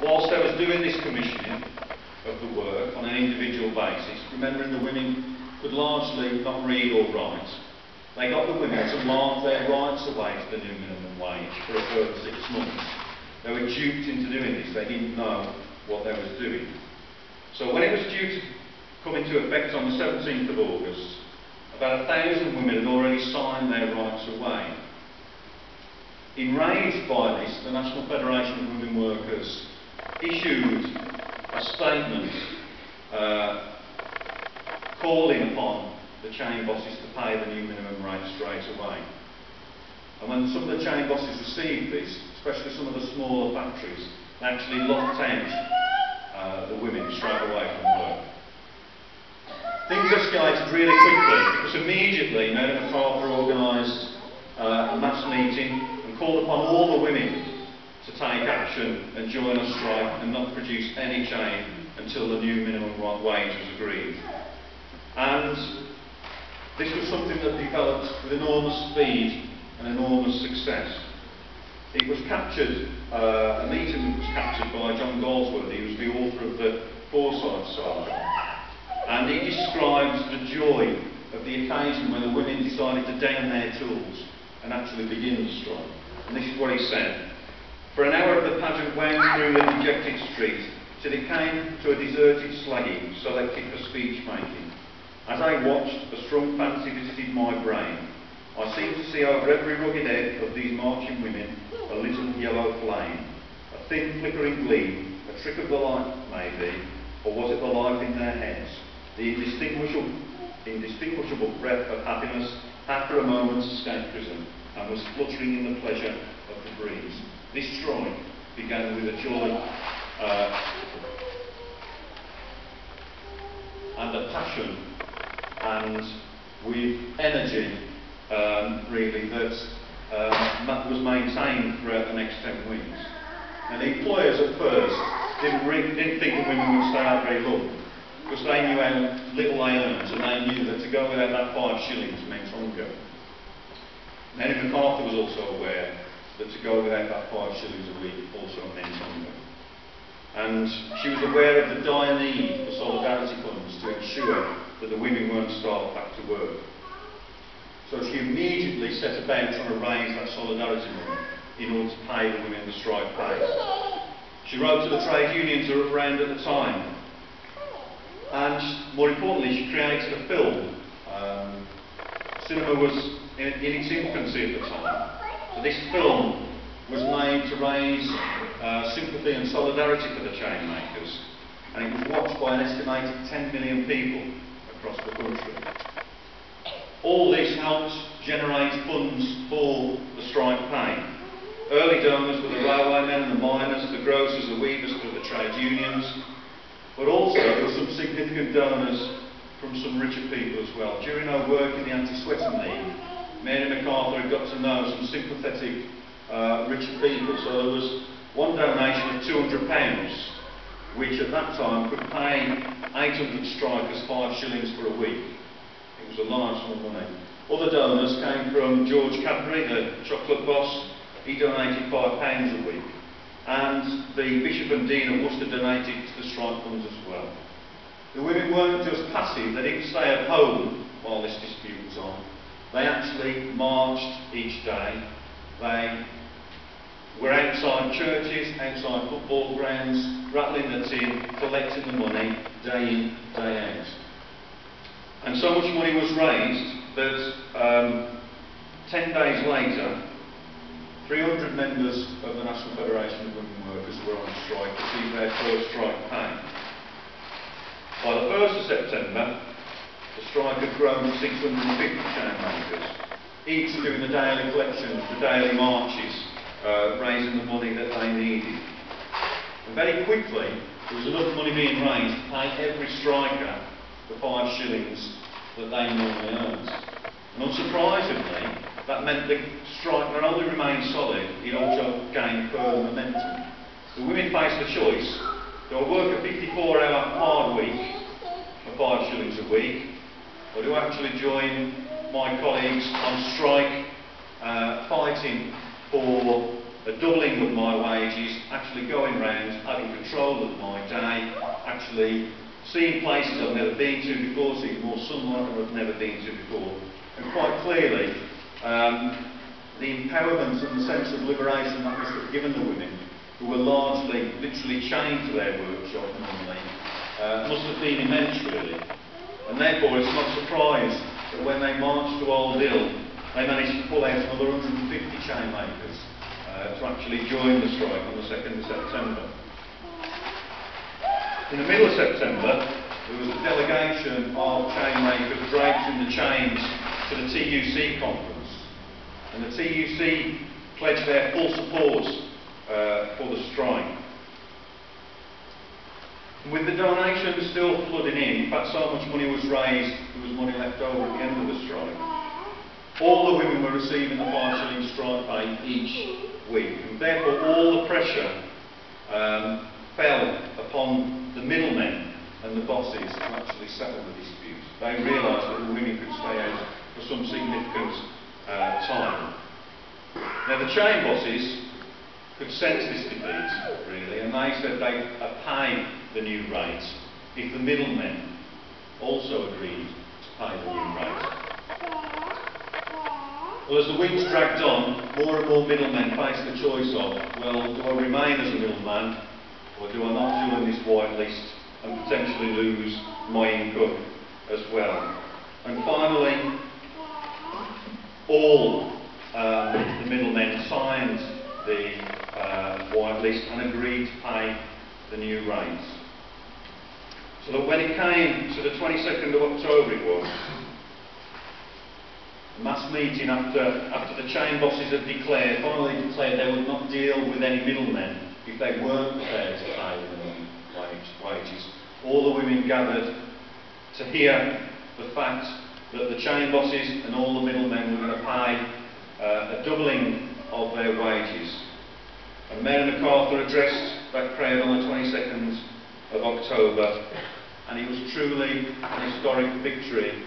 whilst I was doing this commissioning of the work on an individual basis, remembering the women could largely not read or write, they got the women to mark their rights away to the new minimum wage for a further 6 months. They were duped into doing this. They didn't know what they was doing. So when it was due to come into effect on the 17th of August, about 1,000 women had already signed their rights away. Enraged by this, the National Federation of Women Workers issued a statement calling upon the chain bosses to pay the new minimum rate straight away. And when some of the chain bosses received this, especially some of the smaller factories, they actually locked out the women straight away from work. Things escalated really quickly because immediately Mary MacArthur organised a mass meeting and called upon all the women to take action and join a strike and not produce any chain until the new minimum wage was agreed. And this was something that developed with enormous speed and enormous success. It was captured, a meeting was captured by John Galsworthy, who was the author of the Forsyth Saga, and he described the joy of the occasion when the women decided to down their tools and actually begin the strike. And this is what he said. For an hour the pageant wound through the dejected street till it came to a deserted slaggy, selected for speech making. As I watched, a strong fancy visited my brain. I seemed to see over every rugged head of these marching women a little yellow flame, a thin flickering gleam, a trick of the light maybe, or was it the light in their heads? The indistinguishable breath of happiness had for a moment escaped prison and was fluttering in the pleasure of the breeze. This strike began with a joy and a passion and with energy really that was maintained throughout the next 10 weeks. And the employers at first didn't think the women would stay out very long, because they knew how little they earned, and they knew that to go without that 5 shillings meant hunger. Mary MacArthur was also aware that to go without that 5 shillings a week also meant hunger. And she was aware of the dire need for solidarity funds to ensure that the women weren't starved back to work. So she immediately set about trying to raise that solidarity money in order to pay the women the strike pay. She wrote to the trade unions who were around at the time, and more importantly, she created a film. Cinema was in its infancy at the time, so this film was made to raise sympathy and solidarity for the Chainmakers, and it was watched by an estimated 10 million people across the country. All this helped generate funds for the strike pay. Early donors were the railwaymen and the miners, the grocers, the weavers, through the trade unions, but also there were some significant donors from some richer people as well. During her work in the Anti-Sweating League, Mary MacArthur had got to know some sympathetic richer people, so there was one donation of £200, which at that time could pay 800 strikers 5 shillings for a week. It was a large sum of money. Other donors came from George Cadbury, the chocolate boss. He donated £5 a week. And the Bishop and Dean of Worcester donated to the strike funds as well. The women weren't just passive, they didn't stay at home while this dispute was on. They actually marched each day. They were outside churches, outside football grounds, rattling the tin, collecting the money, day in, day out. And so much money was raised that 10 days later, 300 members of the National Federation of Women Workers were on strike to receive their first strike pay. By the 1st of September, the strike had grown to 650 chainmakers, each doing the daily collections, the daily marches, raising the money that they needed. And very quickly, there was enough money being raised to pay every striker the 5 shillings that they normally earned. And unsurprisingly, that meant the strike not only remained solid, it also gained further momentum. The women faced a choice: do I work a 54-hour hard week for 5 shillings a week, or do I actually join my colleagues on strike fighting for a doubling of my wages, actually going round, having control of my day, actually seeing places I've never been to before, seeing more sunlight than I've never been to before. And quite clearly, the empowerment and the sense of liberation that must have given the women, who were largely, literally chained to their workshop normally, must have been immense really. And therefore it's not surprised that when they marched to Old Hill, they managed to pull out another 150 chainmakers to actually join the strike on the 2nd of September. In the middle of September, there was a delegation of chainmakers draped in the chains to the TUC conference. And the TUC pledged their full support for the strike. And with the donations still flooding in fact so much money was raised, there was money left over at the end of the strike. All the women were receiving the 5 shilling strike pay each week, and therefore all the pressure fell upon the middlemen and the bosses to actually settle the dispute. They realised that the women could stay out for some significant time. Now the chain bosses could sense this defeat, really, and they said they'd pay the new rate if the middlemen also agreed to pay the new rate. Well, as the weeks dragged on, more and more middlemen faced the choice of, well, do I remain as a middleman, or do I not join this white list and potentially lose my income as well? And finally, all the middlemen signed the white list and agreed to pay the new rates. So that when it came to the 22nd of October it was, a mass meeting after the chain bosses had finally declared they would not deal with any middlemen if they weren't prepared to pay minimum wages. All the women gathered to hear the fact that the chain bosses and all the middlemen were going to pay a doubling of their wages. And Mary MacArthur addressed that crowd on the 22nd of October, and it was truly an historic victory.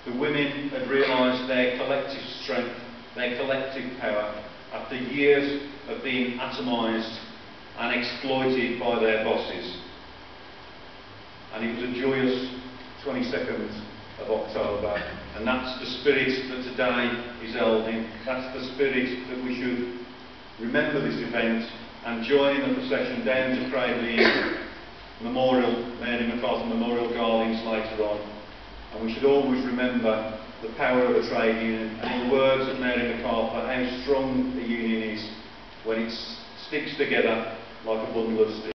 The women had realised their collective strength, their collective power, after years of being atomised and exploited by their bosses. And it was a joyous 22nd of October, and that's the spirit that today is held in. That's the spirit that we should remember this event and join in the procession down to Cradley Heath Memorial, Mary MacArthur Memorial Gardens later on. And we should always remember the power of a trade union, and in the words of Mary MacArthur, how strong a union is when it sticks together like a bundle of sticks.